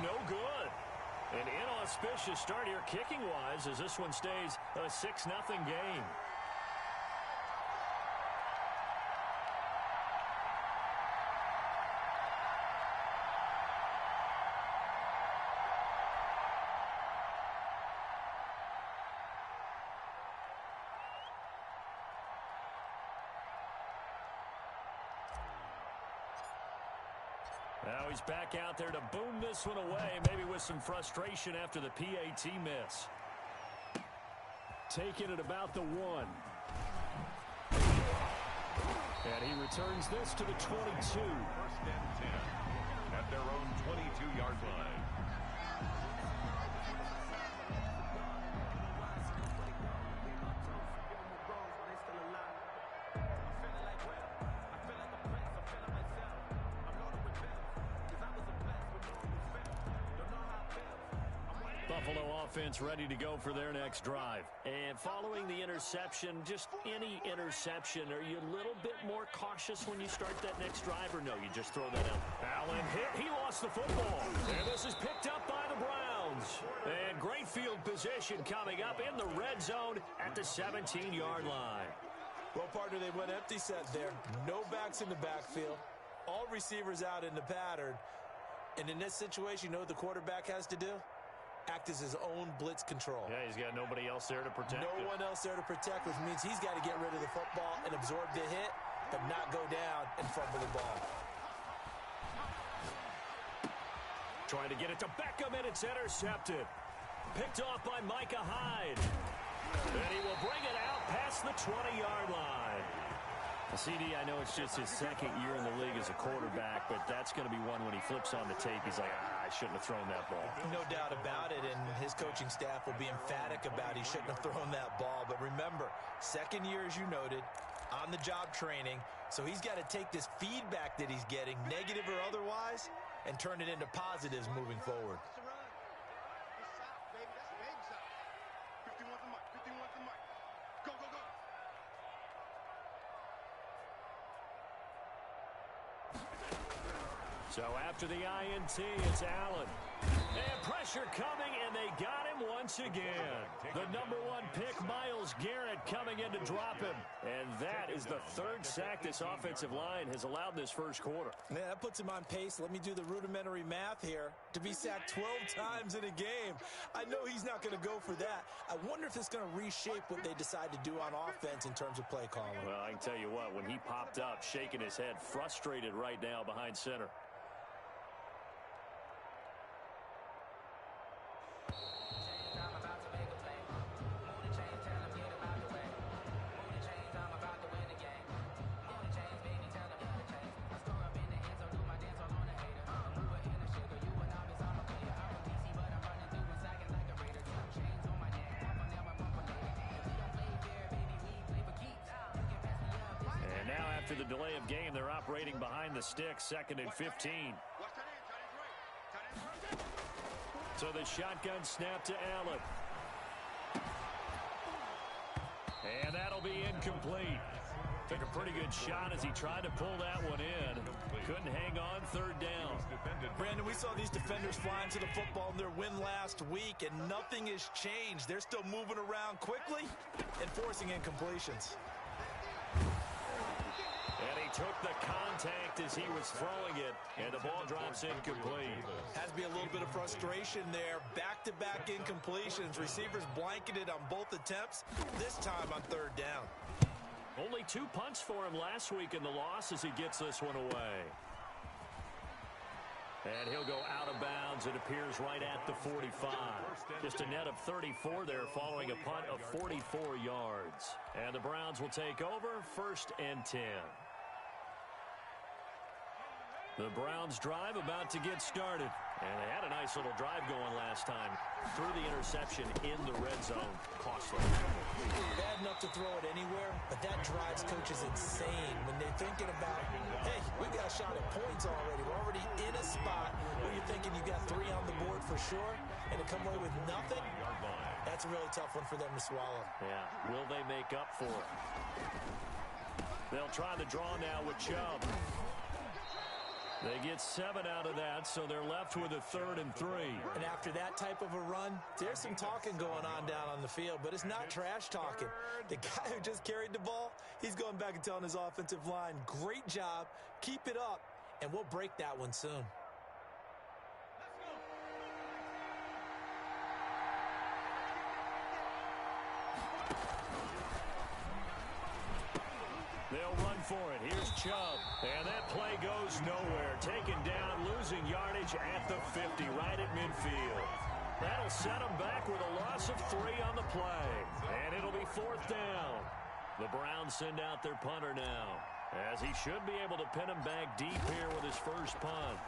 no good. An inauspicious start here kicking-wise as this one stays a 6-0 game. Now he's back out there to boom this one away, maybe with some frustration after the PAT miss. Taking it about the 1. And he returns this to the 22. First and 10 at their own 22-yard line. Buffalo offense ready to go for their next drive. And following the interception, just any interception, are you a little bit more cautious when you start that next drive, or no, you just throw that out? Allen hit. He lost the football. And this is picked up by the Browns. And great field position coming up in the red zone at the 17-yard line. Well, partner, they went empty set there. No backs in the backfield. All receivers out in the pattern. And in this situation, you know what the quarterback has to do? Act as his own blitz control. Yeah, he's got nobody else there to protect him. No one else there to protect, which means he's got to get rid of the football and absorb the hit, but not go down and fumble the ball. Trying to get it to Beckham, and it's intercepted. Picked off by Micah Hyde. And he will bring it out past the 20-yard line. CD, I know it's just his second year in the league as a quarterback, but that's going to be one when he flips on the tape. He's like, I shouldn't have thrown that ball. No doubt about it, and his coaching staff will be emphatic about he shouldn't have thrown that ball. But remember, second year, as you noted, on-the-job training, so he's got to take this feedback that he's getting, negative or otherwise, and turn it into positives moving forward. So after the INT, it's Allen. And pressure coming, and they got him once again. The number 1 pick, Myles Garrett, coming in to drop him. And that is the 3rd sack this offensive line has allowed this first quarter. Yeah, that puts him on pace. Let me do the rudimentary math here. To be sacked 12 times in a game, I know he's not going to go for that. I wonder if it's going to reshape what they decide to do on offense in terms of play calling. Well, I can tell you what, when he popped up, shaking his head, frustrated right now behind center. The delay of game, they're operating behind the sticks, 2nd and 15. So the shotgun snap to Allen. And that'll be incomplete. Took a pretty good shot as he tried to pull that one in. Couldn't hang on, 3rd down. Brandon, we saw these defenders flying to the football in their win last week, and nothing has changed. They're still moving around quickly and forcing incompletions. And he took the contact as he was throwing it, and the ball drops incomplete. Has to be a little bit of frustration there. Back-to-back incompletions. Receivers blanketed on both attempts, this time on 3rd down. Only 2 punts for him last week in the loss as he gets this one away. And he'll go out of bounds. It appears right at the 45. Just a net of 34 there following a punt of 44 yards. And the Browns will take over, 1st and 10. The Browns drive about to get started. And they had a nice little drive going last time. Through the interception in the red zone. Costly. Bad enough to throw it anywhere, but that drives coaches insane when they're thinking about, hey, we've got a shot at points already. We're already in a spot where you're thinking you got 3 on the board for sure, and to come away with nothing, that's a really tough one for them to swallow. Yeah, will they make up for it? They'll try the draw now with Chubb. They get 7 out of that, so they're left with a 3rd and 3. And after that type of a run, there's some talking going on down on the field, but it's not trash talking. The guy who just carried the ball, he's going back and telling his offensive line, great job, keep it up, and we'll break that one soon. They'll run for it. Here's Chubb. And that play goes nowhere. Taken down, losing yardage at the 50, right at midfield. That'll set them back with a loss of 3 on the play. And it'll be 4th down. The Browns send out their punter now, as he should be able to pin him back deep here with his first punt.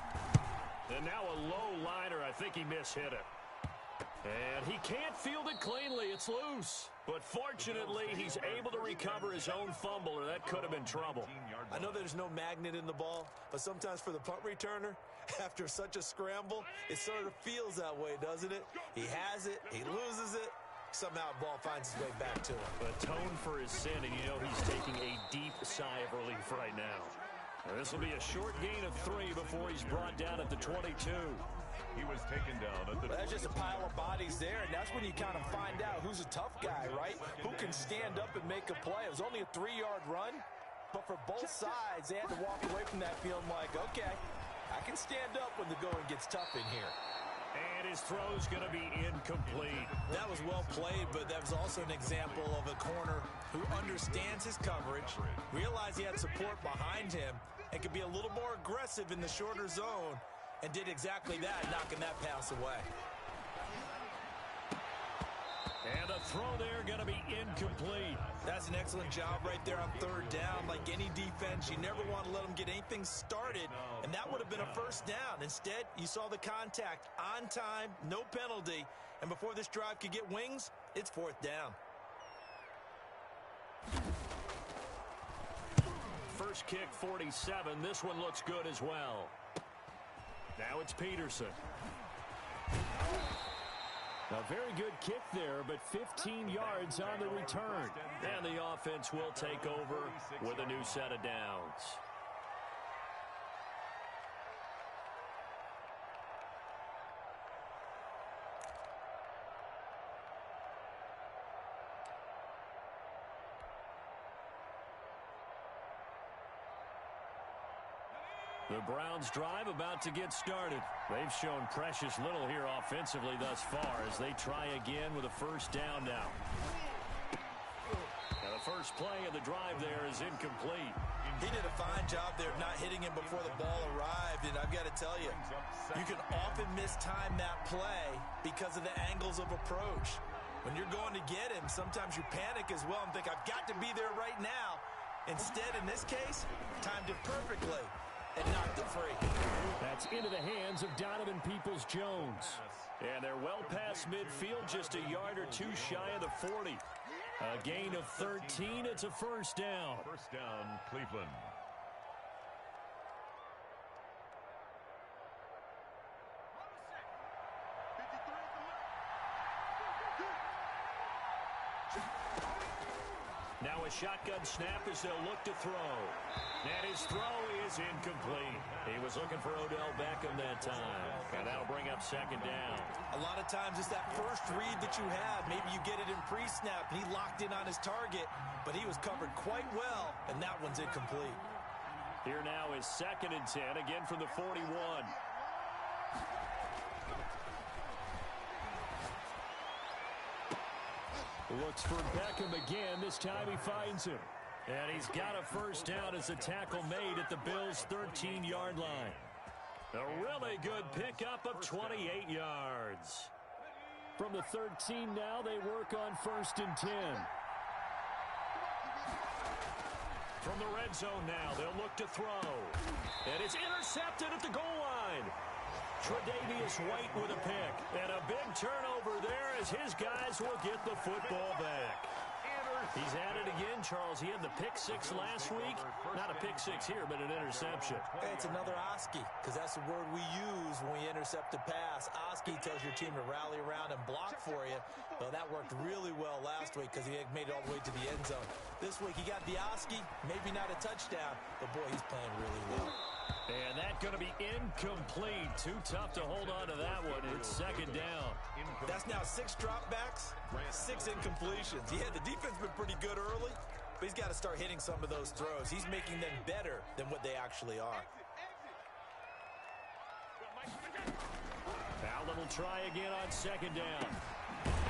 And now a low liner. I think he mishit it. And he can't field it cleanly. It's loose. But fortunately, he's able to recover his own fumble, or that could have been trouble. I know there's no magnet in the ball, but sometimes for the punt returner, after such a scramble, it sort of feels that way, doesn't it? He has it, he loses it, somehow the ball finds its way back to him. Atone for his sin, and you know he's taking a deep sigh of relief right now. This will be a short gain of 3 before he's brought down at the 22. He was taken down at the... That's just a pile of bodies there, and that's when you kind of find out who's a tough guy, right? Who can stand up and make a play. It was only a 3-yard run, but for both sides, they had to walk away from that feeling like, okay, I can stand up when the going gets tough in here. And his throw's going to be incomplete. That was well played, but that was also an example of a corner who understands his coverage, realized he had support behind him, and could be a little more aggressive in the shorter zone, and did exactly that, knocking that pass away. And a throw there going to be incomplete. That's an excellent job right there on 3rd down. Like any defense, you never want to let them get anything started, and that would have been a 1st down. Instead, you saw the contact on time, no penalty, and before this drive could get wings, it's 4th down. First kick, 47. This one looks good as well. Now it's Peterson. A very good kick there, but 15 yards on the return. And the offense will take over with a new set of downs. The Browns drive about to get started. They've shown precious little here offensively thus far as they try again with a 1st down now. Now the first play of the drive there is incomplete. He did a fine job there of not hitting him before the ball arrived, and I've got to tell you, you can often mistime that play because of the angles of approach. When you're going to get him, sometimes you panic as well and think, I've got to be there right now. Instead, in this case, timed it perfectly and knocked it free. That's into the hands of Donovan Peoples-Jones. And they're well past midfield, just a yard or 2 shy of the 40. A gain of 13, it's a 1st down. 1st down, Cleveland. Now a shotgun snap as they'll look to throw. And his throw is incomplete. He was looking for Odell Beckham that time. And that'll bring up 2nd down. A lot of times it's that first read that you have. Maybe you get it in pre-snap, and he locked in on his target, but he was covered quite well, and that one's incomplete. Here now is 2nd and 10, again from the 41. Looks for Beckham again. This time he finds him. And he's got a 1st down as a tackle made at the Bills' 13-yard line. A really good pickup of 28 yards. From the 13 now, they work on 1st and 10. From the red zone now, they'll look to throw. And it's intercepted at the goal line. Tre'Davious White with a pick. And a big turnover there as his guys will get the football back. He's at it again, Charles. He had the pick 6 last week. Not a pick 6 here, but an interception. Hey, it's another Oski, because that's the word we use when we intercept a pass. Oski tells your team to rally around and block for you. Well, that worked really well last week because he had made it all the way to the end zone. This week he got the Oski, maybe not a touchdown, but boy, he's playing really well. And that's going to be incomplete. Too tough to hold on to that one. It's second down. That's now 6 dropbacks, 6 incompletions. Yeah, the defense been pretty good early, but he's got to start hitting some of those throws. He's making them better than what they actually are. Allen will try again on second down.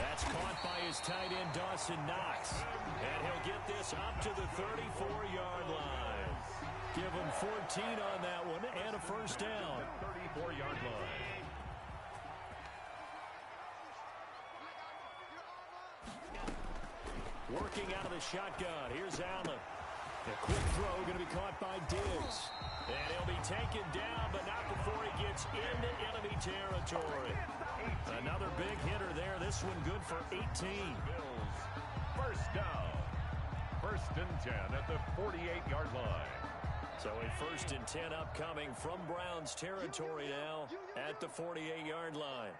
That's caught by his tight end, Dawson Knox. And he'll get this up to the 34-yard line. Give him 14 on that one and a first down. 34-yard line. Working out of the shotgun. Here's Allen. A quick throw going to be caught by Diggs. And he'll be taken down, but not before he gets into enemy territory. Another big hitter there. This one good for 18. Bills. First down. First and 10 at the 48-yard line. So a first and 10 upcoming from Browns territory now at the 48-yard line.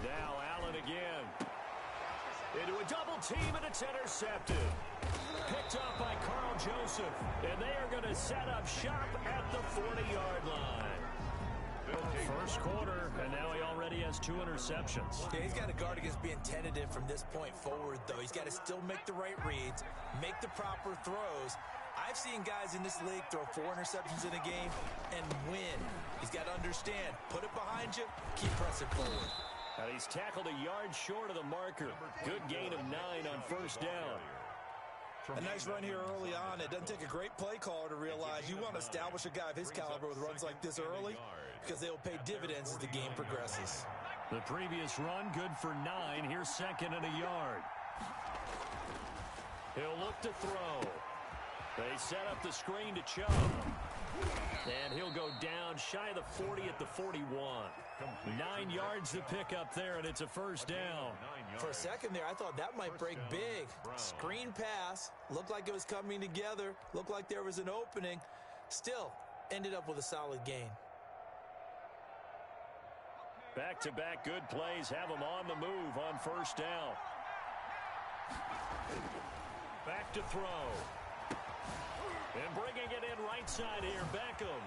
Now Allen again. Into a double team, and it's intercepted. Picked up by Carl Joseph. And they are going to set up shop at the 40-yard line. First quarter, and now he already has 2 interceptions. Yeah, he's got to guard against being tentative from this point forward, though. He's got to still make the right reads, make the proper throws. I've seen guys in this league throw 4 interceptions in a game and win. He's got to understand, put it behind you, keep pressing forward. And he's tackled a yard short of the marker. Good gain of 9 on first down. A nice run here early on. It doesn't take a great play caller to realize you want to establish a guy of his caliber with runs like this early because they will pay dividends as the game progresses. The previous run, good for 9. Here's second and a yard. He'll look to throw. They set up the screen to Chubb. And he'll go down shy of the 40 at the 41. 9 yards to pick up there, and it's a first down. For a second there, I thought that might break big. Screen pass. Looked like it was coming together. Looked like there was an opening. Still, ended up with a solid gain. Back-to-back good plays have him on the move on first down. Back to throw. And bringing it in right side here, Beckham.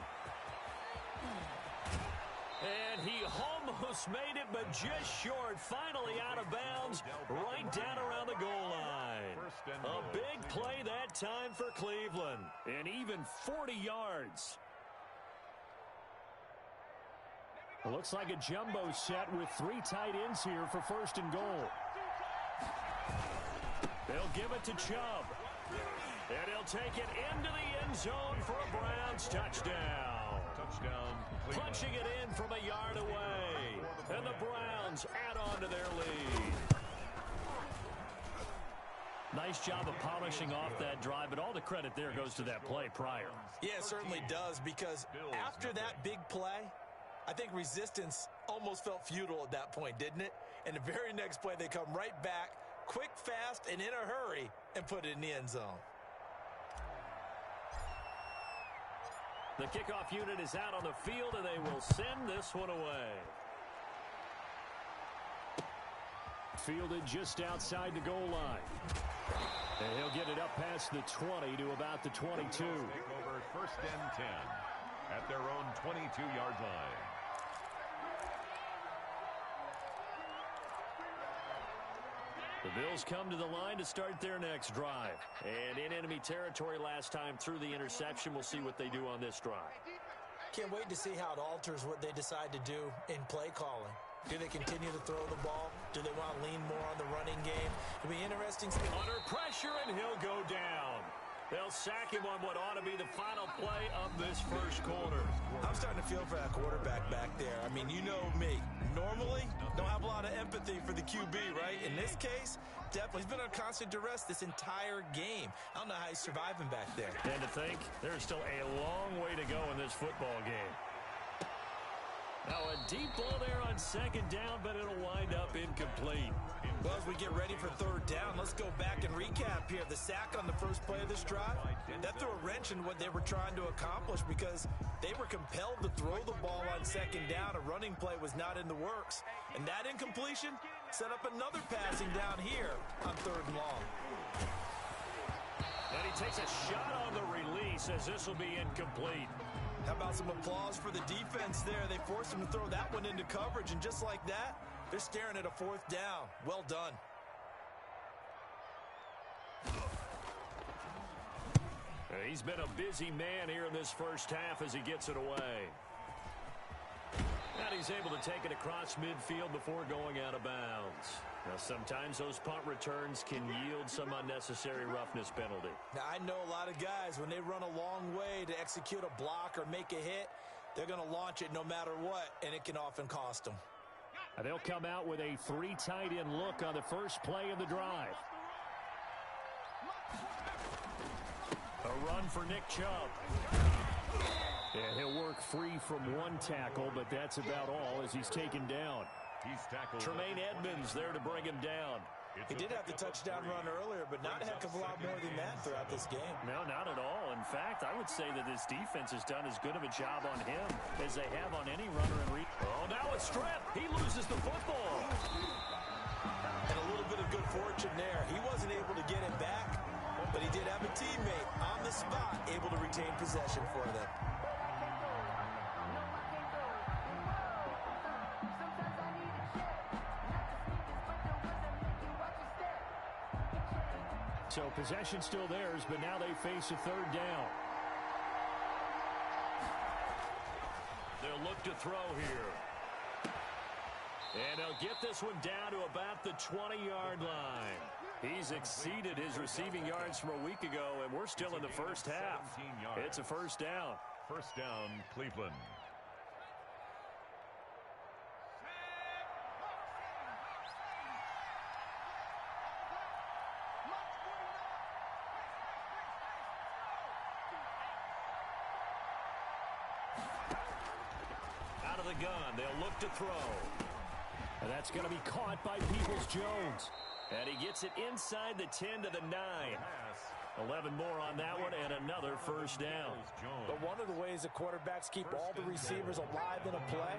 And he almost made it, but just short. Finally out of bounds, right down around the goal line. A big play that time for Cleveland. And even 40 yards. It looks like a jumbo set with 3 tight ends here for first and goal. They'll give it to Chubb. And he'll take it into the end zone for a Browns touchdown. Touchdown. Punching it in from a yard away. And the Browns add on to their lead. Nice job of polishing off that drive, but all the credit there goes to that play prior. Yeah, it certainly does, because after that big play, I think resistance almost felt futile at that point, didn't it? And the very next play, they come right back, quick, fast, and in a hurry, and put it in the end zone. The kickoff unit is out on the field, and they will send this one away. Fielded just outside the goal line. And he'll get it up past the 20 to about the 22. Take over first and 10 at their own 22-yard line. The Bills come to the line to start their next drive. And in enemy territory last time through the interception. We'll see what they do on this drive. Can't wait to see how it alters what they decide to do in play calling. Do they continue to throw the ball? Do they want to lean more on the running game? It'll be interesting. Under pressure, and he'll go down. They'll sack him on what ought to be the final play of this first quarter. I'm starting to feel for that quarterback back there. I mean, you know me. Normally, don't have a lot of empathy for the QB, right? In this case, definitely. He's been on constant duress this entire game. I don't know how he's surviving back there. And to think, there's still a long way to go in this football game. Now a deep ball there on second down, but it'll wind up incomplete. Well, as we get ready for third down, let's go back and recap here. The sack on the first play of this drive, that threw a wrench in what they were trying to accomplish because they were compelled to throw the ball on second down. A running play was not in the works. And that incompletion set up another passing down here on third and long. And he takes a shot on the release as this will be incomplete. How about some applause for the defense there? They forced him to throw that one into coverage, and just like that, they're staring at a 4th down. Well done. He's been a busy man here in this first half as he gets it away. And he's able to take it across midfield before going out of bounds. Now, sometimes those punt returns can yield some unnecessary roughness penalty. Now, I know a lot of guys, when they run a long way to execute a block or make a hit, they're going to launch it no matter what, and it can often cost them. They'll come out with a 3 tight end look on the first play of the drive. A run for Nick Chubb. And he'll work free from 1 tackle, but that's about all as he's taken down. He's tackled. Tremaine Edmonds there to bring him down. He did have the touchdown run earlier, but not a heck of a lot more than that throughout this game. No, not at all. In fact, I would say that this defense has done as good of a job on him as they have on any runner in Oh, now a strip. He loses the football. And a little bit of good fortune there. He wasn't able to get it back, but he did have a teammate on the spot able to retain possession for them. So possession still theirs, but now they face a 3rd down. They'll look to throw here. And they'll get this one down to about the 20-yard line. He's exceeded his receiving yards from a week ago, and we're still in the first half. It's a 1st down. 1st down, Cleveland. Out of the gun, they'll look to throw. And that's going to be caught by Peoples-Jones. And he gets it inside the 10 to the 9. 11 more on that one, and another 1st down. But one of the ways the quarterbacks keep all the receivers alive in a play,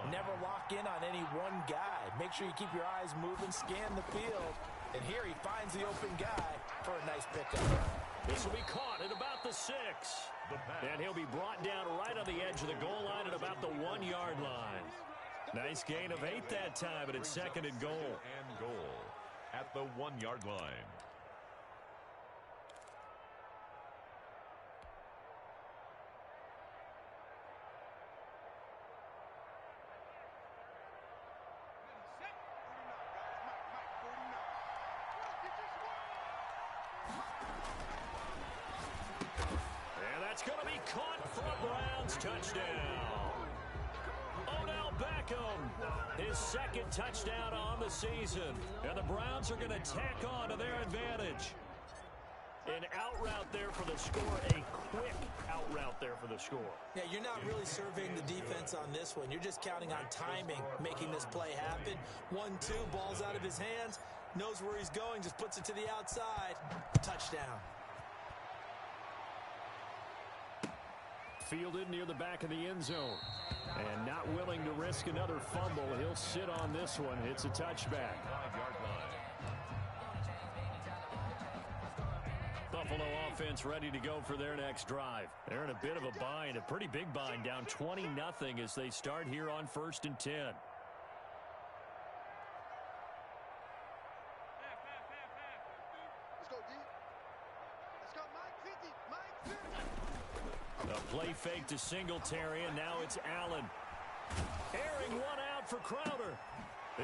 never lock in on any one guy. Make sure you keep your eyes moving, scan the field. And here he finds the open guy for a nice pickup. This will be caught at about the 6. And he'll be brought down right on the edge of the goal line at about the 1-yard line. Nice gain of 8 that time, but it's 2nd and goal. And goal at the 1-yard line. And that's going to be caught for a Browns touchdown. Odell Beckham, his 2nd touchdown on the season. And the Browns are going to tack on to their advantage. An out route there for the score, a quick out route there for the score. Yeah, you're not really surveying the defense on this one. You're just counting on timing, making this play happen. 1-2, ball's out of his hands, knows where he's going, just puts it to the outside. Touchdown. Fielded near the back of the end zone. And not willing to risk another fumble. He'll sit on this one. It's a touchback. 5-yard line. Buffalo offense ready to go for their next drive. They're in a bit of a bind, a pretty big bind, down 20-0 as they start here on 1st and 10. The play fake to Singletary, and now it's Allen. Airing one out for Crowder.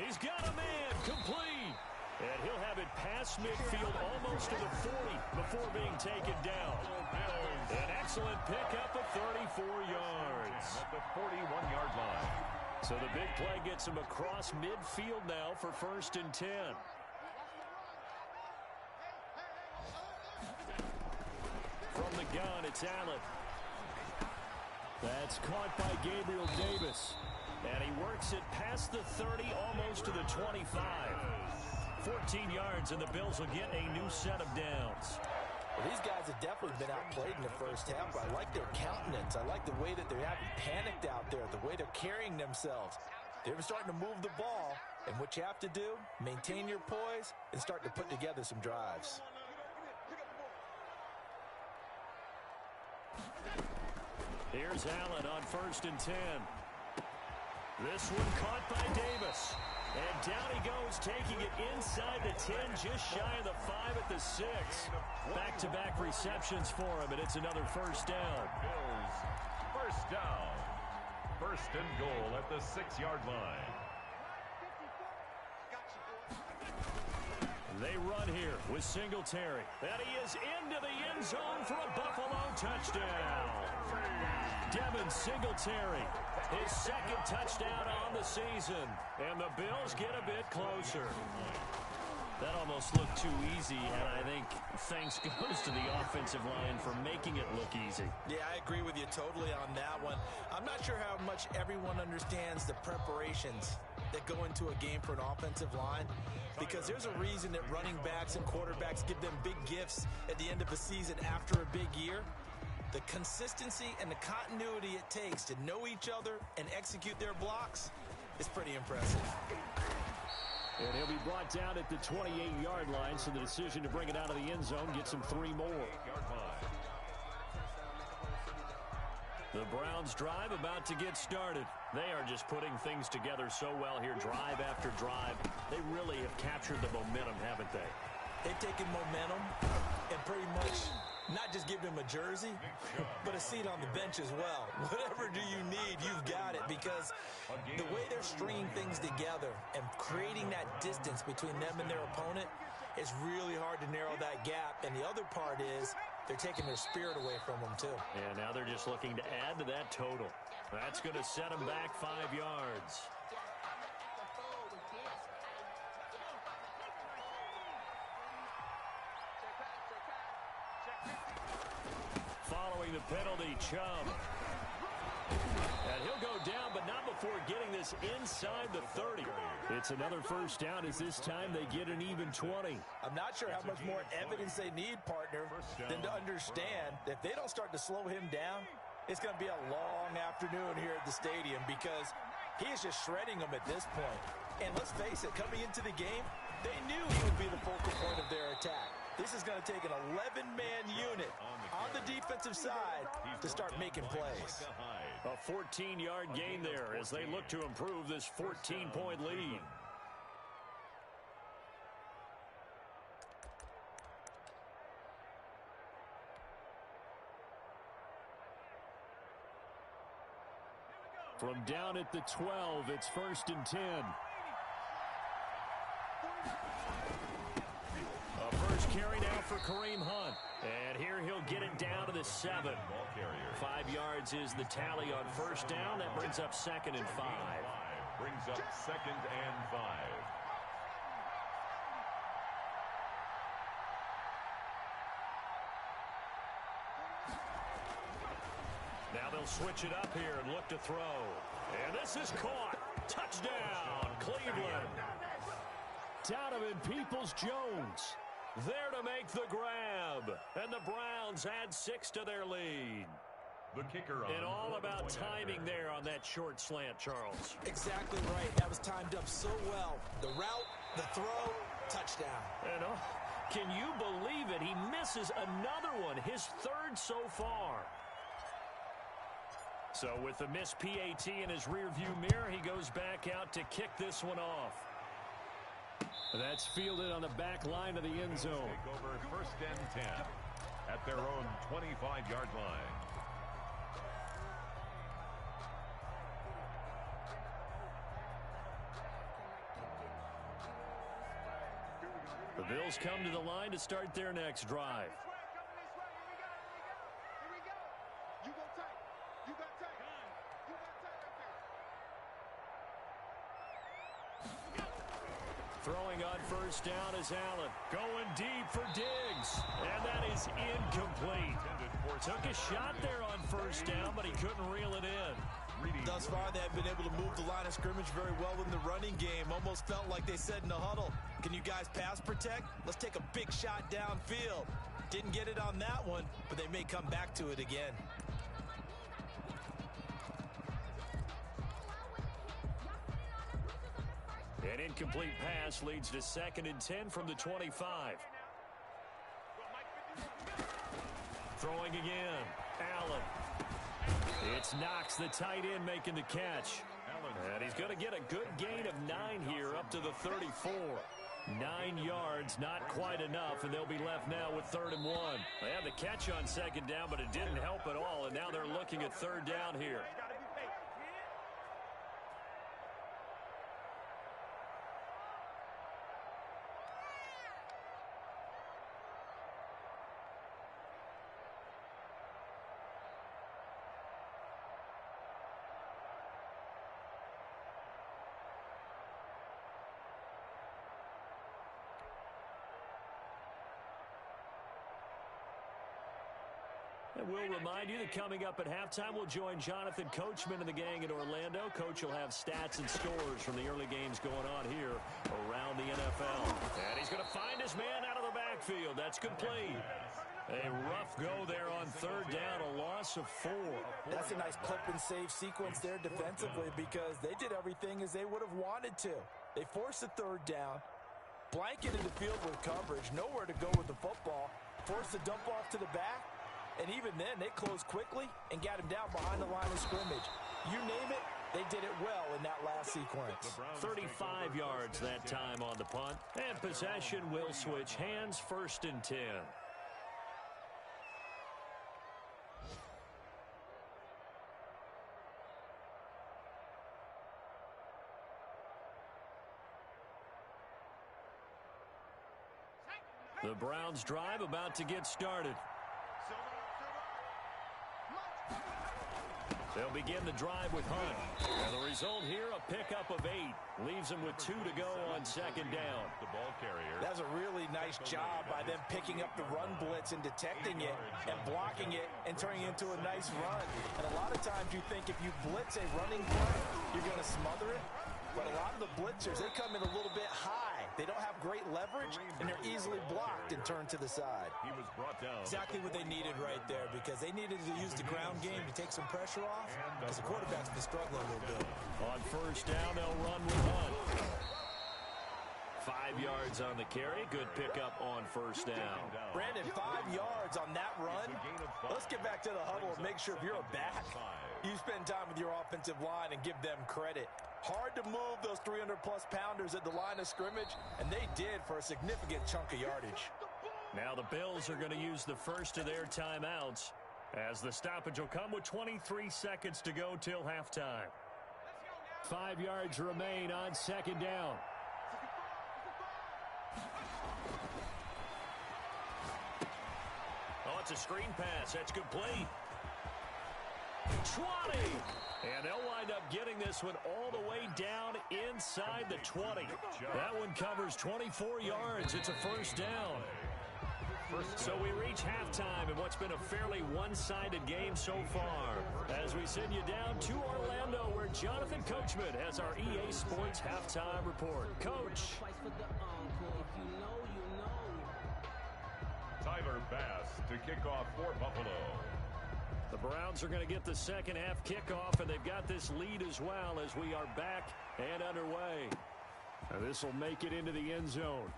He's got a man, complete. And he'll have it past midfield almost to the 40 before being taken down. An excellent pickup of 34 yards. At the 41-yard line. So the big play gets him across midfield now for 1st and 10. From the gun, it's Allen. That's caught by Gabriel Davis. And he works it past the 30, almost to the 25. 14 yards, and the Bills will get a new set of downs. Well, these guys have definitely been outplayed in the first half. I like their countenance. I like the way that they're having panicked out there, the way they're carrying themselves. They're starting to move the ball, and what you have to do, maintain your poise and start to put together some drives. Here's Allen on 1st and 10. This one caught by Davis. And down he goes, taking it inside the 10, just shy of the 5 at the 6. Back-to-back receptions for him, and it's another first down. Bills, first down. First and goal at the 6-yard line. They run here with Singletary. And he is into the end zone for a Buffalo touchdown. Devin Singletary, his second touchdown on the season. And the Bills get a bit closer. That almost looked too easy, and I think thanks goes to the offensive line for making it look easy. Yeah, I agree with you totally on that one. I'm not sure how much everyone understands the preparations that go into a game for an offensive line, because there's a reason that running backs and quarterbacks give them big gifts at the end of a season after a big year. The consistency and the continuity it takes to know each other and execute their blocks is pretty impressive. And he'll be brought down at the 28-yard line, so the decision to bring it out of the end zone gets him 3 more. The Browns drive about to get started. They are just putting things together so well here, drive after drive. They really have captured the momentum, haven't they? They've taken momentum and pretty much not just given him a jersey, but a seat on the bench as well. Whatever do you need, you've got it, because the way they're stringing things together and creating that distance between them and their opponent is really hard to narrow that gap. And the other part is they're taking their spirit away from them, too. And now they're just looking to add to that total. That's going to set them back 5 yards. Following the penalty, Chubb. And he'll go down, but not before getting this inside the 30. It's another first down, as this time they get an even 20. I'm not sure how much more evidence they need, partner, than to understand that if they don't start to slow him down, it's going to be a long afternoon here at the stadium, because he is just shredding them at this point. And let's face it, coming into the game, they knew he would be the focal point of their attack. This is going to take an 11-man unit on the defensive side to start making plays. A 14-yard gain there as they look to improve this 14-point lead. From down at the 12, it's 1st and 10. A first carry now for Kareem Hunt. And here he'll get it down to the 7. 5 yards is the tally on first down. That brings up 2nd and 5. Brings up 2nd and 5. Now they'll switch it up here and look to throw. And this is caught. Touchdown, Cleveland. Donovan Peoples-Jones there to make the grab. And the Browns add 6 to their lead. The kicker on. And all about timing there on that short slant, Charles. Exactly right. That was timed up so well. The route, the throw, touchdown. And can you believe it? He misses another one, his 3rd so far. So with the missed PAT in his rearview mirror, he goes back out to kick this one off. That's fielded on the back line of the end zone. Take over 1st and 10 at their own 25-yard line. The Bills come to the line to start their next drive. Throwing on first down is Allen. Going deep for Diggs. And that is incomplete. Took a shot there on first down, but he couldn't reel it in. Thus far, they have been able to move the line of scrimmage very well in the running game. Almost felt like they said in the huddle, can you guys pass protect? Let's take a big shot downfield. Didn't get it on that one, but they may come back to it again. An incomplete pass leads to 2nd and 10 from the 25. Throwing again. Allen. It's Knox, the tight end, making the catch. And he's going to get a good gain of 9 here up to the 34. 9 yards, not quite enough, and they'll be left now with 3rd and 1. They had the catch on 2nd down, but it didn't help at all, and now they're looking at 3rd down here. And we'll remind you that coming up at halftime, we'll join Jonathan Coachman and the gang in Orlando. Coach will have stats and scores from the early games going on here around the NFL. And he's going to find his man out of the backfield. That's complete. A rough go there on 3rd down, a loss of 4. That's a nice clip and save sequence there defensively because they did everything as they would have wanted to. They forced the 3rd down, blanketed the field with coverage, nowhere to go with the football, forced the dump off to the back. And even then, they closed quickly and got him down behind the line of scrimmage. You name it, they did it well in that last sequence. 35 yards that time on the punt. And possession will switch hands, 1st and 10. The Browns drive about to get started. They'll begin the drive with Hunt. And the result here, a pickup of 8. Leaves them with 2 to go on 2nd down. The ball carrier. That's a really nice job by them picking up the run blitz and detecting it and blocking it and turning it into a nice run. And a lot of times you think if you blitz a running play, you're going to smother it. But a lot of the blitzers, they come in a little bit high. They don't have great leverage, and they're easily blocked and turned to the side. He was brought down. Exactly what they needed right there because they needed to use the ground game to take some pressure off because the quarterback's been struggling a little bit. On 1st down, they'll run with Hunt. 5 yards on the carry. Good pickup on 1st down. Brandon, 5 yards on that run. Let's get back to the huddle and make sure if you're a back, you spend time with your offensive line and give them credit. Hard to move those 300-plus pounders at the line of scrimmage, and they did for a significant chunk of yardage. Now the Bills are going to use the first of their timeouts as the stoppage will come with 23 seconds to go till halftime. 5 yards remain on 2nd down. Oh, it's a screen pass. That's complete. 20. And they'll wind up getting this one all the way down inside the 20. That one covers 24 yards. It's a 1st down. So we reach halftime in what's been a fairly one-sided game so far. As we send you down to Orlando where Jonathan Coachman has our EA Sports Halftime Report. Coach. Tyler Bass to kick off for Buffalo. The Browns are going to get the 2nd half kickoff, and they've got this lead as well as we are back and underway. And this will make it into the end zone.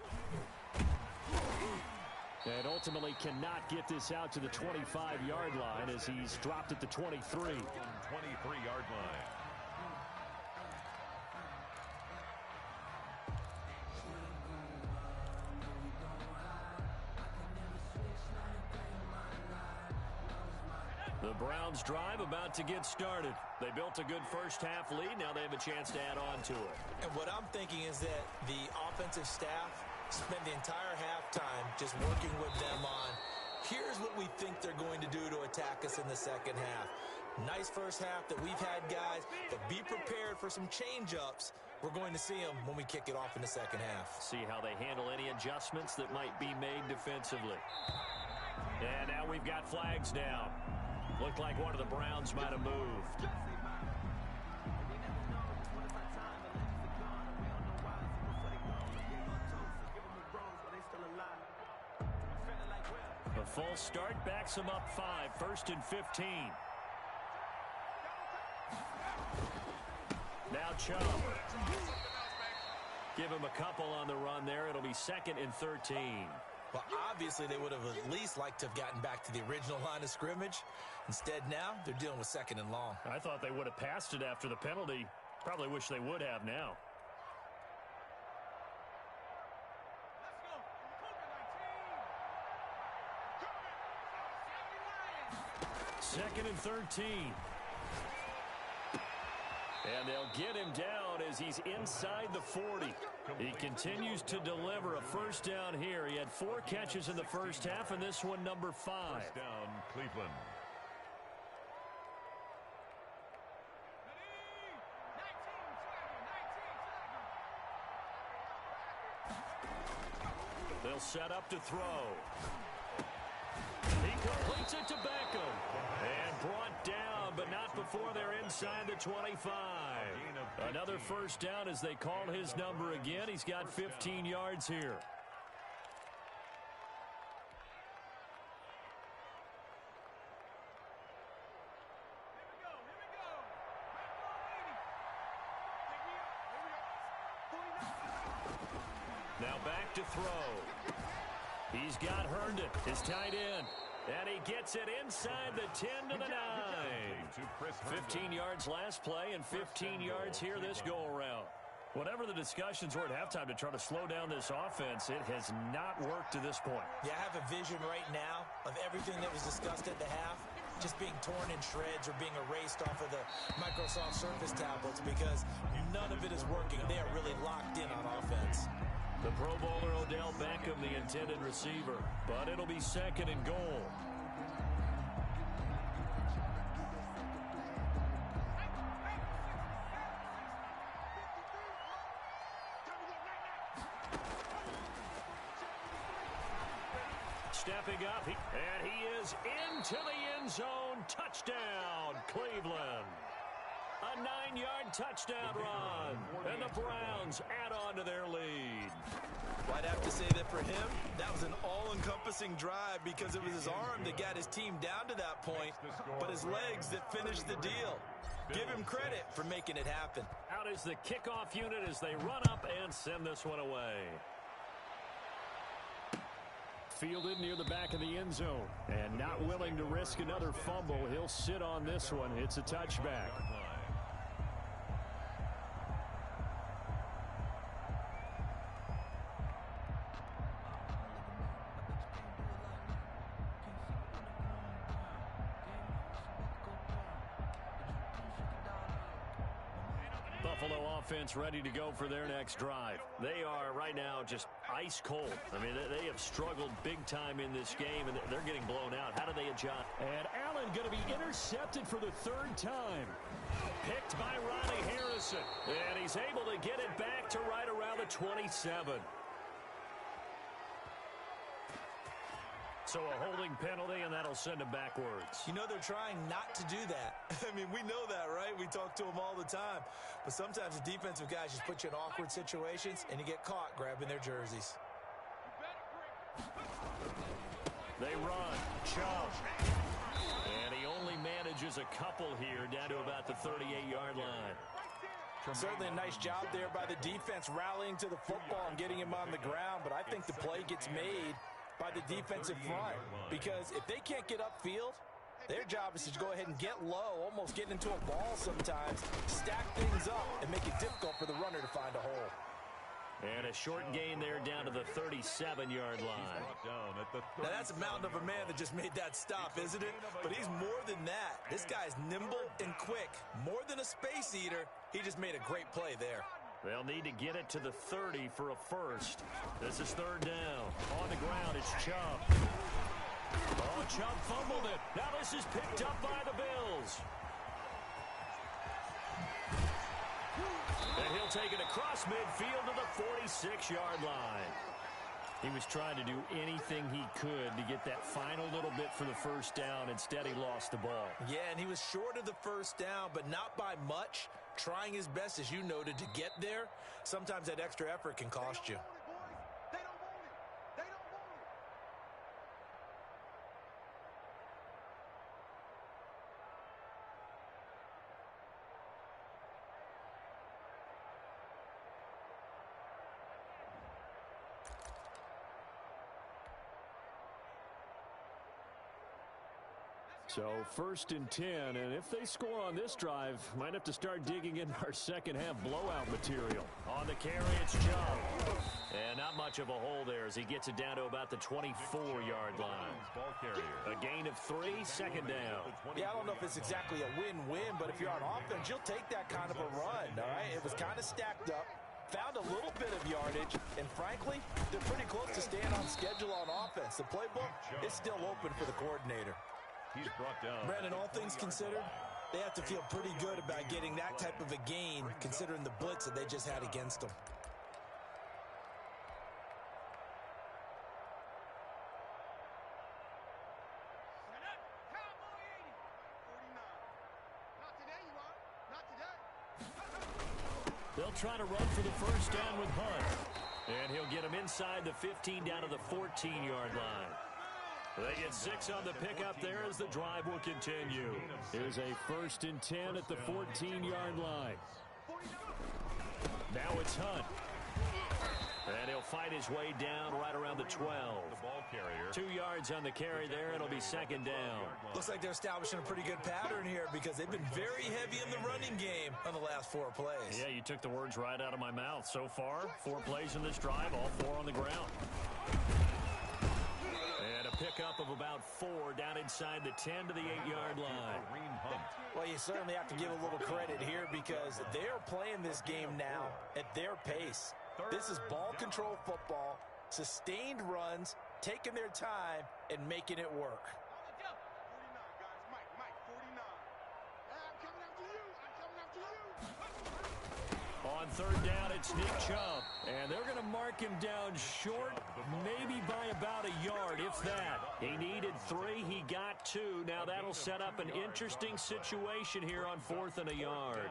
And ultimately cannot get this out to the 25-yard line as he's dropped at the 23. 23-yard line. The Browns drive about to get started. They built a good 1st half lead. Now they have a chance to add on to it. And what I'm thinking is that the offensive staff spent the entire halftime just working with them on, here's what we think they're going to do to attack us in the 2nd half. Nice 1st half that we've had, guys, but be prepared for some change-ups. We're going to see them when we kick it off in the 2nd half. See how they handle any adjustments that might be made defensively. And now we've got flags down. Looked like one of the Browns might have moved. A full start backs them up 5, 1st and 15. Now Chubb. Give him a couple on the run there. It'll be 2nd and 13. Well, obviously they would have at least liked to have gotten back to the original line of scrimmage. Instead now, they're dealing with 2nd and long. I thought they would have passed it after the penalty. Probably wish they would have now. 2nd and 13. And they'll get him down as he's inside the 40. He continues to deliver a first down here. He had 4 catches in the first half, and this one number 5. First down, Cleveland. They'll set up to throw. He completes it to Beckham. And brought down, but not before they're inside the 25. Another first down as they call his number again. He's got 15 yards here. Now back to throw. He's got Herndon, his tight end. And he gets it inside the 10 to the 9. 15 yards last play and 15 yards here this go-around. Whatever the discussions were at halftime to try to slow down this offense, it has not worked to this point. Yeah, I have a vision right now of everything that was discussed at the half just being torn in shreds or being erased off of the Microsoft Surface tablets because none of it is working. They are really locked in on offense. The Pro Bowler Odell Beckham, the intended receiver, but it'll be 2nd and goal. Stepping up, and he is into the end zone. Touchdown, Cleveland. A 9-yard touchdown run, and the Browns add on to their lead. Well, I'd have to say that for him, that was an all-encompassing drive because it was his arm that got his team down to that point, but his legs that finished the deal. Give him credit for making it happen. Out is the kickoff unit as they run up and send this one away. Fielded near the back of the end zone, and not willing to risk another fumble. He'll sit on this one. It's a touchback. Buffalo offense ready to go for their next drive. They are right now just ice cold. I mean, they have struggled big time in this game, and they're getting blown out. How do they adjust? And Allen going to be intercepted for the 3rd time. Picked by Ronnie Harrison, and he's able to get it back to right around the 27. So a holding penalty, and that'll send him backwards. You know, they're trying not to do that. I mean, we know that, right? We talk to them all the time. But sometimes the defensive guys just put you in awkward situations, and you get caught grabbing their jerseys. They run. Chubb. And he only manages a couple here down to about the 38-yard line. Certainly a nice job there by the defense rallying to the football and getting him on the ground. But I think the play gets made by the defensive front, because if they can't get upfield, their job is to go ahead and get low, almost get into a ball sometimes, stack things up, and make it difficult for the runner to find a hole. And a short gain there down to the 37-yard line. Now that's a mountain of a man that just made that stop, isn't it? But he's more than that. This guy's nimble and quick. More than a space eater, he just made a great play there. They'll need to get it to the 30 for a first. This is 3rd down. On the ground, it's Chubb. Oh, Chubb fumbled it. Now this is picked up by the Bills. And he'll take it across midfield to the 46-yard line. He was trying to do anything he could to get that final little bit for the first down. Instead, he lost the ball. Yeah, and he was short of the first down, but not by much. Trying his best, as you noted, to get there. Sometimes that extra effort can cost you. So 1st and 10, and if they score on this drive, might have to start digging in our second half blowout material. On the carry, it's Chubb. And not much of a hole there as he gets it down to about the 24-yard line. A gain of 3, second down. Yeah, I don't know if it's exactly a win-win, but if you're on offense, you'll take that kind of a run, all right? It was kind of stacked up, found a little bit of yardage, and frankly, they're pretty close to staying on schedule on offense. The playbook is still open for the coordinator. He's brought down. Brandon, all things considered, they have to feel pretty good about getting that type of a gain considering the blitz that they just had against them. They'll try to run for the first down with Hunt. And he'll get him inside the 15 down to the 14-yard line. They get 6 on the pickup there as the drive will continue. Here's a 1st and 10 at the 14-yard line. Now it's Hunt. And he'll fight his way down right around the 12. The ball carrier. 2 yards on the carry there. It'll be second down. Looks like they're establishing a pretty good pattern here because they've been very heavy in the running game on the last 4 plays. Yeah, you took the words right out of my mouth. So far, 4 plays in this drive, all 4 on the ground. And a pickup of about 4 down inside the 10 to the 8-yard line. Well, you certainly have to give a little credit here because they're playing this game now at their pace. This is ball control football, sustained runs, taking their time, and making it work. On 3rd down, it's Nick Chubb. And they're going to mark him down short, maybe by about a yard, if that. He needed 3. He got 2. Now that'll set up an interesting situation here on 4th and a yard.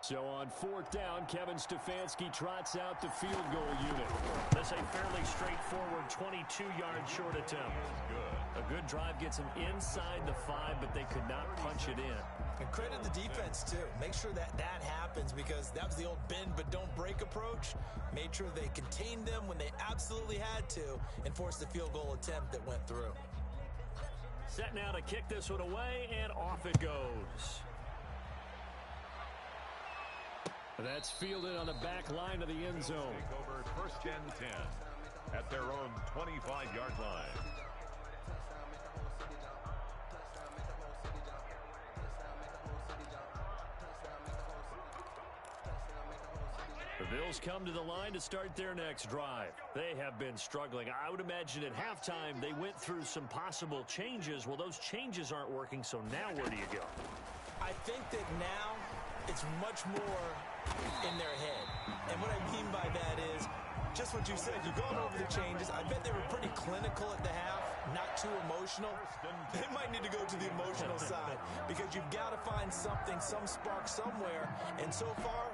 So on 4th down, Kevin Stefanski trots out the field goal unit. That's a fairly straightforward 22-yard short attempt. A good drive gets them inside the 5, but they could not punch it in. And credit the defense, too. Make sure that happens because that was the old bend but don't break approach. Made sure they contained them when they absolutely had to and forced the field goal attempt that went through. Set now to kick this one away, and off it goes. That's fielded on the back line of the end zone. Take over 1st and 10 at their own 25-yard line. The Bills come to the line to start their next drive. They have been struggling. I would imagine at halftime they went through some possible changes. Well, those changes aren't working, so now where do you go? I think that now it's much more in their head. And what I mean by that is just what you said. You've gone over the changes. I bet they were pretty clinical at the half, not too emotional. They might need to go to the emotional side because you've got to find something, some spark somewhere. And so far,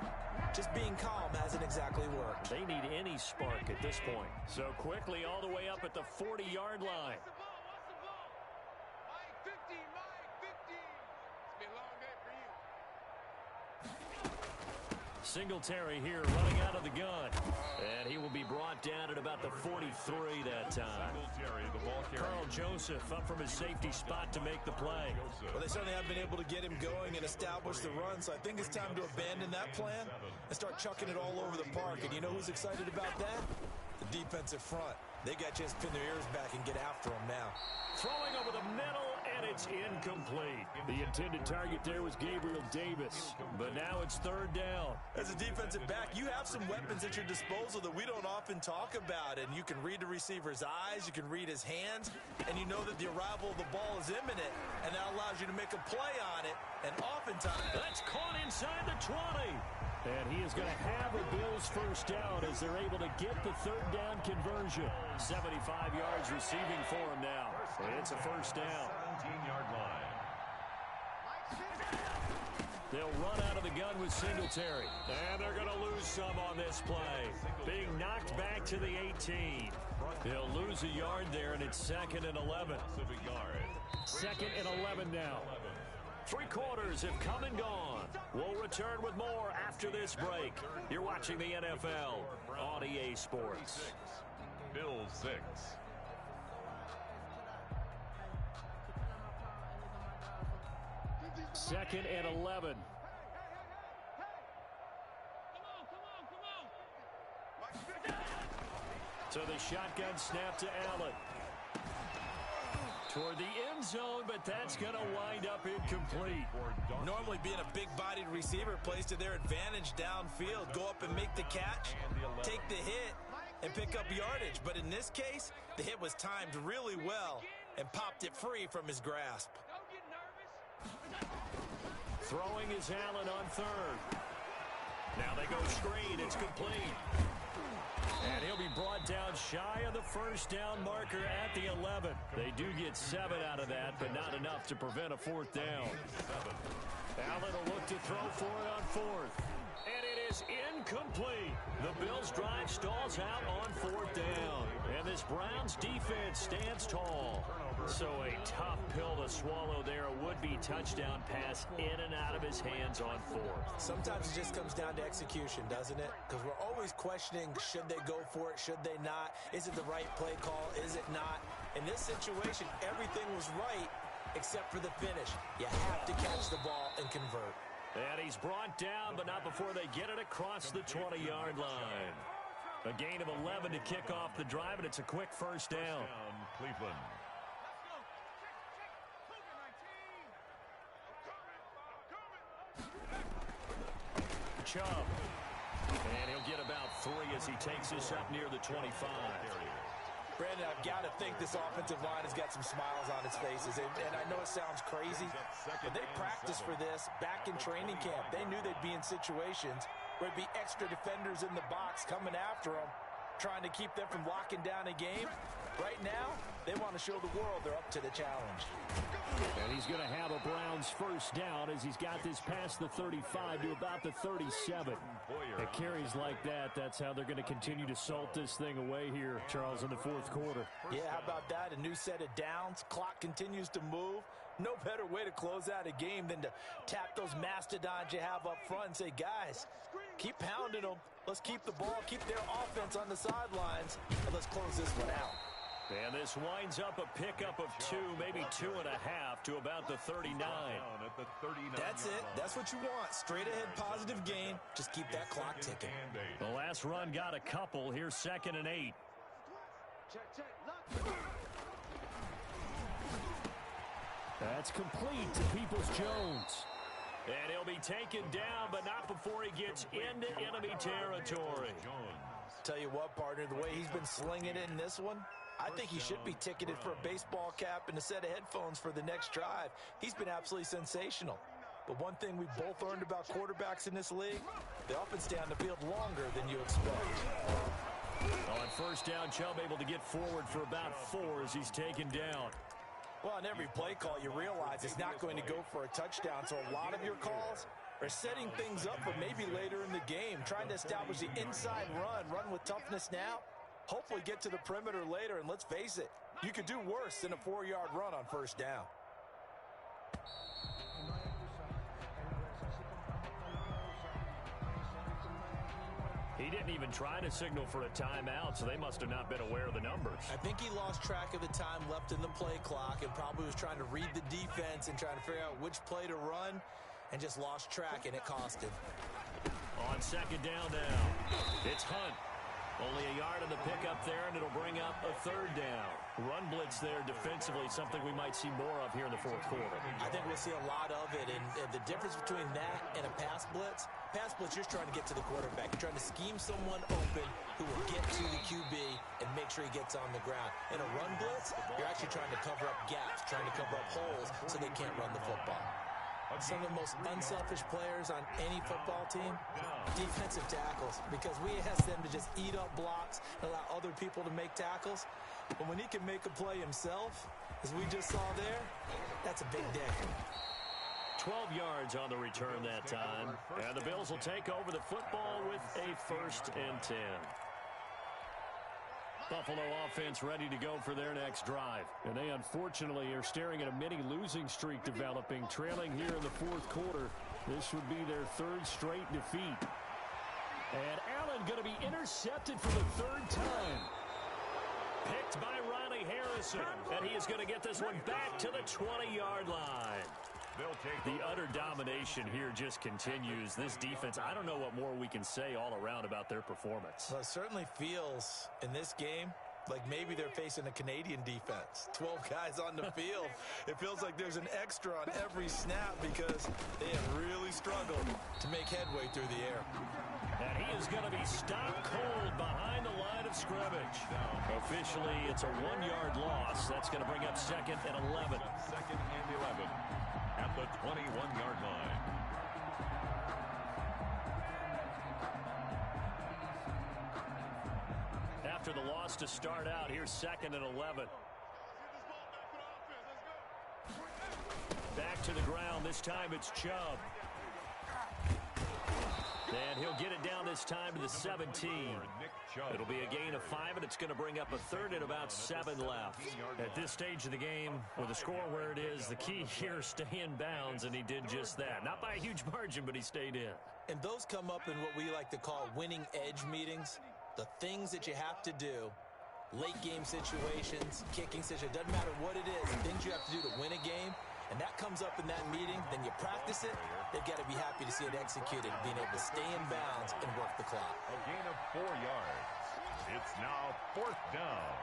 just being calm hasn't exactly worked. They need any spark at this point. So quickly all the way up at the 40-yard line. Singletary here running out of the gun. And he will be brought down at about the 43 that time. Carl Joseph up from his safety spot to make the play. Well, they certainly have been able to get him going and establish the run, so I think it's time to abandon that plan and start chucking it all over the park. And you know who's excited about that? The defensive front. They got a chance to pin their ears back and get after him now. Throwing over the middle, and it's incomplete. The intended target there was Gabriel Davis, but now it's 3rd down. As a defensive back, you have some weapons at your disposal that we don't often talk about, and you can read the receiver's eyes, you can read his hands, and you know that the arrival of the ball is imminent, and that allows you to make a play on it, and oftentimes... That's caught inside the 20. And he is going to have a Bills first down as they're able to get the 3rd down conversion. 75 yards receiving for him now. It's a first down. 17-yard line. They'll run out of the gun with Singletary. And they're going to lose some on this play. Being knocked back to the 18. They'll lose a yard there, and it's 2nd and 11. 2nd and 11 now. 3 quarters have come and gone. We'll return with more after this break. You're watching the NFL on EA Sports. Bills 6. Second and 11. So the shotgun snap to Allen. Toward the end zone, but that's going to wind up incomplete. Normally being a big-bodied receiver plays to their advantage downfield. Go up and make the catch, take the hit, and pick up yardage. But in this case, the hit was timed really well and popped it free from his grasp. Throwing is Allen on 3rd. Now they go screen. It's complete. And he'll be brought down shy of the first down marker at the 11. They do get 7 out of that, but not enough to prevent a 4th down. Allen will look to throw for it on 4th. And it is incomplete. The Bills' drive stalls out on 4th down. And this Browns defense stands tall. So a tough pill to swallow there. A would-be touchdown pass in and out of his hands on 4th. Sometimes it just comes down to execution, doesn't it? Because we're always questioning, should they go for it, should they not? Is it the right play call, is it not? In this situation, everything was right except for the finish. You have to catch the ball and convert. And he's brought down, but not before they get it across the 20-yard line. A gain of 11 to kick off the drive, and it's a quick first down. Cleveland. Chubb. And he'll get about 3 as he takes this up near the 25. Brandon, I've got to think this offensive line has got some smiles on its faces. And I know it sounds crazy, but they practiced for this back in training camp. They knew they'd be in situations where it'd be extra defenders in the box coming after them, trying to keep them from locking down a game. Right now, they want to show the world they're up to the challenge. And he's going to have a Browns first down as he's got this past the 35 to about the 37. At carries like that, that's how they're going to continue to salt this thing away here, Charles, in the 4th quarter. Yeah, how about that? A new set of downs. Clock continues to move. No better way to close out a game than to tap those mastodons you have up front and say, guys, keep pounding them. Let's keep the ball, keep their offense on the sidelines, and let's close this one out. And this winds up a pickup of 2, maybe 2.5 to about the 39. That's it. That's what you want. Straight ahead positive gain. Just keep that clock ticking. The last run got a couple. Here's 2nd and 8. That's complete to Peoples-Jones. And he'll be taken down, but not before he gets into enemy territory. Tell you what, partner, the way he's been slinging it in this one, I think he should be ticketed for a baseball cap and a set of headphones for the next drive. He's been absolutely sensational. But one thing we both learned about quarterbacks in this league, they often stay on the field longer than you expect. On first down, Chubb able to get forward for about 4 as he's taken down. Well, on every play call, you realize it's not going to go for a touchdown, so a lot of your calls are setting things up for maybe later in the game, trying to establish the inside run with toughness now, hopefully get to the perimeter later, and let's face it, you could do worse than a 4-yard run on first down. He didn't even try to signal for a timeout, so they must have not been aware of the numbers. I think he lost track of the time left in the play clock and probably was trying to read the defense and trying to figure out which play to run and just lost track, and it cost him. On second down now, it's Hunt. Only a yard on the pickup there, and it'll bring up a 3rd down. Run blitz there defensively, something we might see more of here in the 4th quarter. I think we'll see a lot of it, and the difference between that and a pass blitz, you're trying to get to the quarterback. You're trying to scheme someone open who will get to the QB and make sure he gets on the ground. In a run blitz, you're actually trying to cover up gaps, trying to cover up holes so they can't run the football. Some of the most unselfish players on any football team, defensive tackles, because we ask them to just eat up blocks and allow other people to make tackles. But when he can make a play himself, as we just saw there, that's a big day. 12 yards on the return that time. And the Bills will take over the football with a 1st and 10. Buffalo offense ready to go for their next drive. And they unfortunately are staring at a mini losing streak developing, trailing here in the 4th quarter. This would be their 3rd straight defeat. And Allen going to be intercepted for the 3rd time. Picked by Riley Harrison. And he is going to get this one back to the 20-yard line. The utter domination here just continues. This defense, I don't know what more we can say all around about their performance. Well, it certainly feels in this game like maybe they're facing a Canadian defense. 12 guys on the field. It feels like there's an extra on every snap because they have really struggled to make headway through the air. And he is going to be stopped cold behind the line of scrimmage. Officially, it's a 1-yard loss. That's going to bring up 2nd and 11. 2nd and 11 at the 21-yard line. After the loss to start out, here's 2nd and 11. Back to the ground. This time it's Chubb. And he'll get it down this time to the 17. It'll be a gain of 5, and it's going to bring up a 3rd and about 7 left. At this stage of the game, with the score where it is, the key here is stay in bounds, and he did just that. Not by a huge margin, but he stayed in. And those come up in what we like to call winning edge meetings. The things that you have to do, late game situations, kicking situations, doesn't matter what it is, things you have to do to win a game. And that comes up in that meeting, then you practice it, they've got to be happy to see it executed, being able to stay in bounds and work the clock. A gain of 4 yards. It's now 4th down.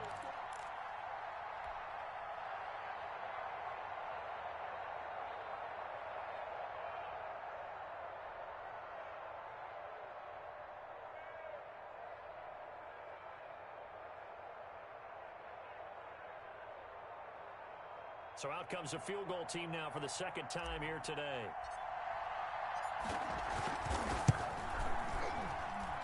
So out comes a field goal team now for the 2nd time here today.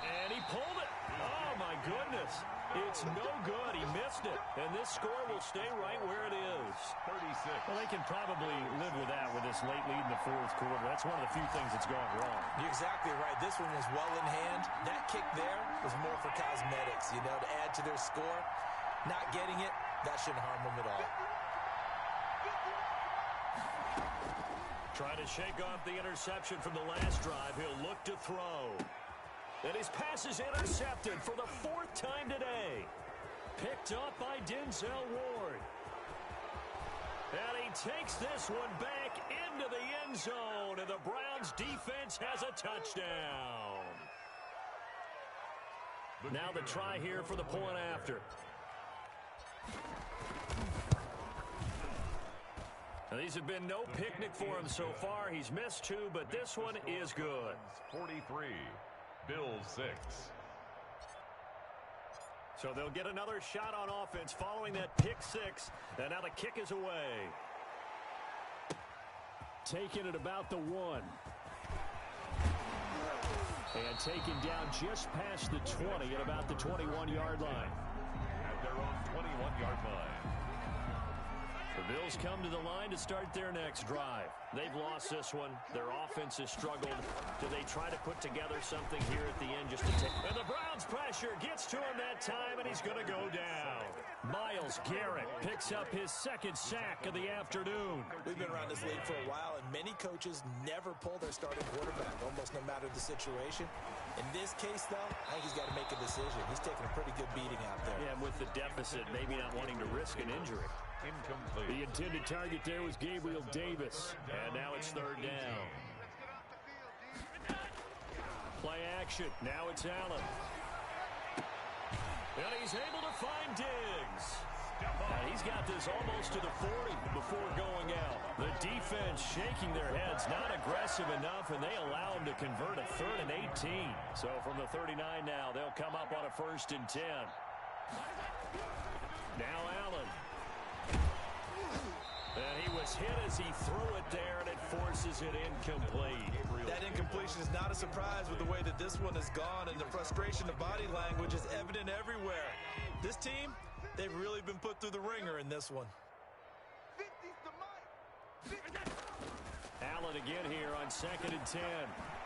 And he pulled it. Oh, my goodness. It's no good. He missed it. And this score will stay right where it is. 36. Well, they can probably live with that with this late lead in the 4th quarter. That's one of the few things that's gone wrong. You're exactly right. This one was well in hand. That kick there was more for cosmetics, to add to their score. Not getting it, that shouldn't harm them at all. Trying to shake off the interception from the last drive. He'll look to throw. And his pass is intercepted for the 4th time today. Picked up by Denzel Ward. And he takes this one back into the end zone. And the Browns defense has a touchdown. Now the try here for the point after. Now, these have been no picnic for him so far. He's missed 2, but this one is good. 43, Bills 6. So they'll get another shot on offense following that pick 6. And now the kick is away. Taken at about the 1. And taken down just past the 20 at about the 21-yard line. At their own 21-yard line. The Bills come to the line to start their next drive. They've lost this one. Their offense has struggled. Do they try to put together something here at the end just to take? And the Browns pressure gets to him that time, and he's going to go down. Myles Garrett picks up his 2nd sack of the afternoon. We've been around this league for a while, and many coaches never pull their starting quarterback, almost no matter the situation. In this case, though, I think he's got to make a decision. He's taking a pretty good beating out there. Yeah, and with the deficit, maybe not wanting to risk an injury. Incomplete. The intended target there was Gabriel Davis. And now it's 3rd down. Play action. Now it's Allen. And he's able to find Diggs. And he's got this almost to the 40 before going out. The defense shaking their heads, not aggressive enough, and they allow him to convert a 3rd and 18. So from the 39 now, they'll come up on a 1st and 10. Now Allen. And he was hit as he threw it there, and it forces it incomplete. That incompletion is not a surprise with the way that this one has gone, and the frustration of body language is evident everywhere. This team, they've really been put through the ringer in this one. Allen again here on 2nd and 10.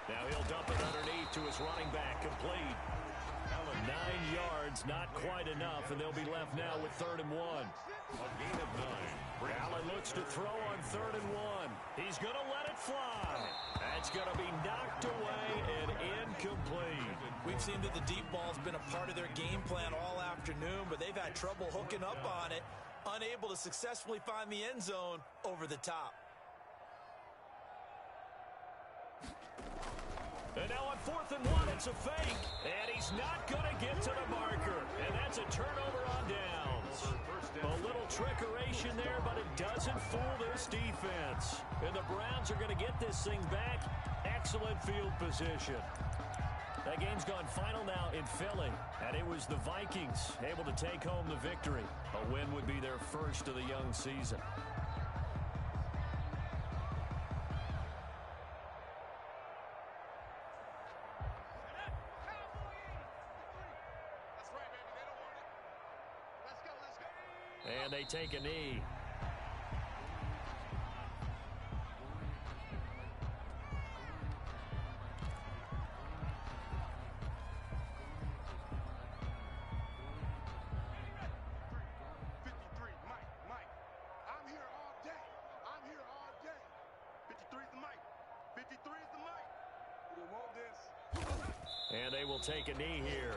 Now he'll dump it underneath to his running back, complete. 9 yards, not quite enough, and they'll be left now with 3rd and 1. A gain of 9. Allen looks to throw on 3rd and 1. He's going to let it fly. That's going to be knocked away and incomplete. We've seen that the deep ball's been a part of their game plan all afternoon, but they've had trouble hooking up on it, unable to successfully find the end zone over the top. And now on 4th and 1, it's a fake. And he's not going to get to the marker. And that's a turnover on downs. A little trickeration there, but it doesn't fool this defense. And the Browns are going to get this thing back. Excellent field position. That game's gone final now in Philly. And it was the Vikings able to take home the victory. A win would be their first of the young season. And they take a knee. And they will take a knee here.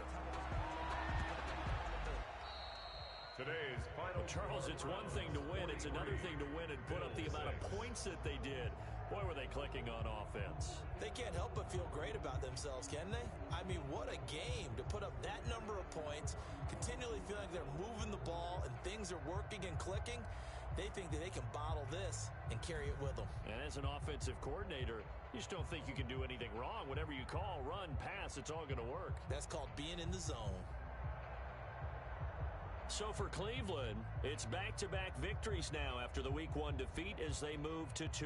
Today's final. Charles, it's one thing to win. It's another thing to win and put up the amount of points that they did. Boy, were they clicking on offense. They can't help but feel great about themselves, can they? I mean, what a game to put up that number of points, continually feeling like they're moving the ball and things are working and clicking. They think that they can bottle this and carry it with them. And as an offensive coordinator, you just don't think you can do anything wrong. Whatever you call, run, pass, it's all going to work. That's called being in the zone. So for Cleveland, it's back-to-back victories now after the Week 1 defeat as they move to 2.